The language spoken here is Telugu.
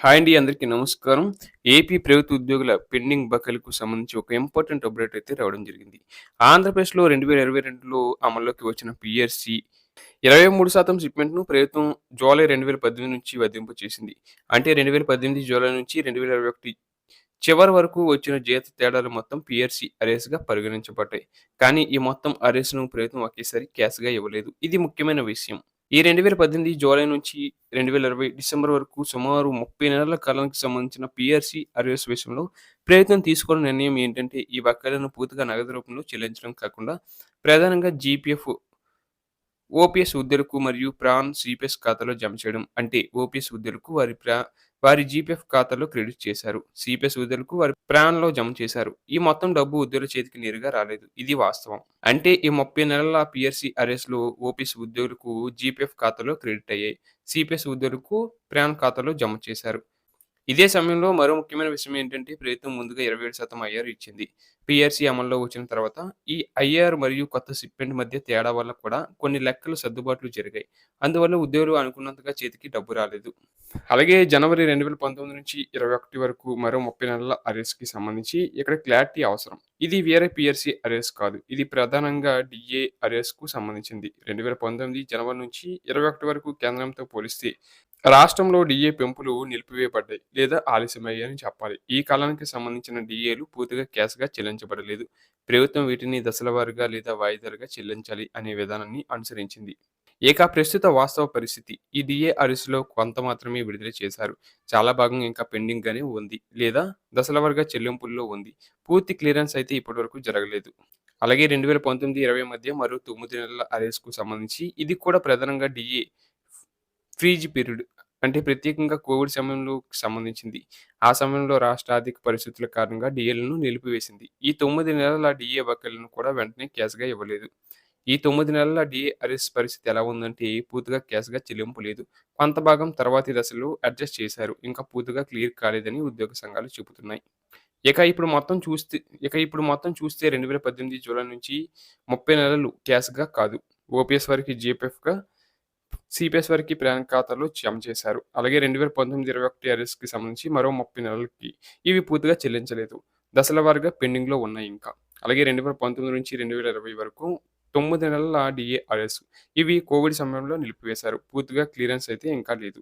హాయ్ అండి. అందరికీ నమస్కారం. ఏపీ ప్రభుత్వ ఉద్యోగుల పెండింగ్ బకాయిలకు సంబంధించి ఒక ఇంపార్టెంట్ అప్డేట్ అయితే రావడం జరిగింది. ఆంధ్రప్రదేశ్‌లో 2022లో అమల్లోకి వచ్చిన పీఆర్‌సీ 23% షిప్‌మెంట్‌ను ప్రభుత్వం జూలై 2018 నుంచి వర్తింపు చేసింది. అంటే 2018 జూలై నుంచి 2021 చివరి వరకు వచ్చిన జీత తేడాలు మొత్తం పీఆర్‌సీ అరేస్‌గా పరిగణించబడ్డాయి. కానీ ఈ మొత్తం అరేస్‌ను ప్రభుత్వం ఒకేసారి క్యాష్‌గా ఇవ్వలేదు. ఇది ముఖ్యమైన విషయం. ఈ 2018 జూలై నుంచి 2020 డిసెంబర్ వరకు సుమారు 30 నెలల కాలానికి సంబంధించిన పీఆర్‌సీ అర్రెస్ విషయంలో ప్రభుత్వం తీసుకున్న నిర్ణయం ఏంటంటే, ఈ బకాయిలను పూర్తిగా నగదు రూపంలో చెల్లించడం కాకుండా ప్రధానంగా జీపీఎఫ్, ఓపీఎస్ ఉద్యోగులకు మరియు ప్రాన్ సిపిఎస్ ఖాతాలో జమ చేయడం. అంటే ఓపీఎస్ ఉద్యోగులకు వారి జీపీఎఫ్ ఖాతాలో క్రెడిట్ చేశారు. సిపిఎస్ ఉద్యోగులకు వారి ప్రాన్‌లో జమ చేశారు. ఈ మొత్తం డబ్బు ఉద్యోగుల చేతికి నేరుగా రాలేదు. ఇది వాస్తవం. అంటే ఈ 30 నెలల పీఆర్‌సీ అరెస్ట్‌లో ఓపీఎస్ ఉద్యోగులకు జీపీఎఫ్ ఖాతాలో క్రెడిట్ అయ్యాయి. సిపిఎస్ ఉద్యోగులకు ప్రాన్ ఖాతాలో జమ చేశారు. ఇదే సమయంలో మరో ముఖ్యమైన విషయం ఏంటంటే, ప్రభుత్వం ముందుగా 27% ఐఆర్ ఇచ్చింది. పీఆర్‌సీ అమల్లో వచ్చిన తర్వాత ఈ ఐఆర్ మరియు కొత్త షిప్‌మెంట్ మధ్య తేడా వల్ల కూడా కొన్ని లెక్కలు సర్దుబాట్లు జరిగాయి. అందువల్ల ఉద్యోగులు అనుకున్నంతగా చేతికి డబ్బు రాలేదు. అలాగే జనవరి 2019 నుంచి 21 వరకు మరో 30 నెలల అరెస్ట్‌కి సంబంధించి ఇక్కడ క్లారిటీ అవసరం. ఇది వేరే పీఆర్‌సీ అరెస్ట్ కాదు. ఇది ప్రధానంగా డీఏ అరెస్ట్‌కు సంబంధించింది. 2019 జనవరి నుంచి 21 వరకు కేంద్రంతో పోలిస్తే రాష్ట్రంలో డీఏ పెంపులు నిలిపివేయబడ్డాయి లేదా ఆలస్యమయ్యాయని చెప్పాలి. ఈ కాలానికి సంబంధించిన డీఏలు పూర్తిగా క్యాష్‌గా చెల్లించబడలేదు. ప్రభుత్వం వీటిని దశలవారీగా లేదా వాయిదాలుగా చెల్లించాలి అనే విధానాన్ని అనుసరించింది. ఇక ప్రస్తుత వాస్తవ పరిస్థితి ఈ డీఏ అరెస్ట్‌లో కొంత మాత్రమే విడుదల చేశారు. చాలా భాగం ఇంకా పెండింగ్‌గానే ఉంది లేదా దశలవారీగా చెల్లింపుల్లో ఉంది. పూర్తి క్లియరెన్స్ అయితే ఇప్పటివరకు జరగలేదు. అలాగే 2019, 20 మధ్య మరో 9 నెలల అరెస్ట్‌కు సంబంధించి ఇది కూడా ప్రధానంగా డీఏ ఫ్రీజ్ పీరియడ్. అంటే ప్రత్యేకంగా కోవిడ్ సమయంలో సంబంధించింది. ఆ సమయంలో రాష్ట్ర ఆర్థిక పరిస్థితుల కారణంగా డీఏలను నిలిపివేసింది. ఈ 9 నెలల డీఏ బకాయిలను కూడా వెంటనే క్యాష్‌గా ఇవ్వలేదు. ఈ 9 నెలల డీఏ అరెస్ట్ పరిస్థితి ఎలా ఉందంటే పూర్తిగా క్యాష్‌గా చెల్లింపు లేదు. కొంత భాగం తర్వాతి దశలో అడ్జస్ట్ చేశారు. ఇంకా పూర్తిగా క్లియర్ కాలేదని ఉద్యోగ సంఘాలు చెబుతున్నాయి. ఇక ఇప్పుడు మొత్తం చూస్తే ఇక ఇప్పుడు మొత్తం చూస్తే 2018 జూలై నుంచి 30 నెలలు క్యాష్‌గా కాదు. ఓపీఎస్ వరకు జీపీఎఫ్‌గా, సిపిఎస్ వరకి బ్యాంక్ ఖాతాలో జమ చేశారు. అలాగే 2019, 21 అరెస్ట్‌కి సంబంధించి మరో 30 నెలలకి ఇవి పూర్తిగా చెల్లించలేదు. దశల వారీగా పెండింగ్‌లో ఉన్నాయి ఇంకా. అలాగే 2019 నుంచి 2020 వరకు 9 నెలల డీఏ అరెస్ట్. ఇవి కోవిడ్ సమయంలో నిలిపివేశారు. పూర్తిగా క్లియరెన్స్ అయితే ఇంకా లేదు.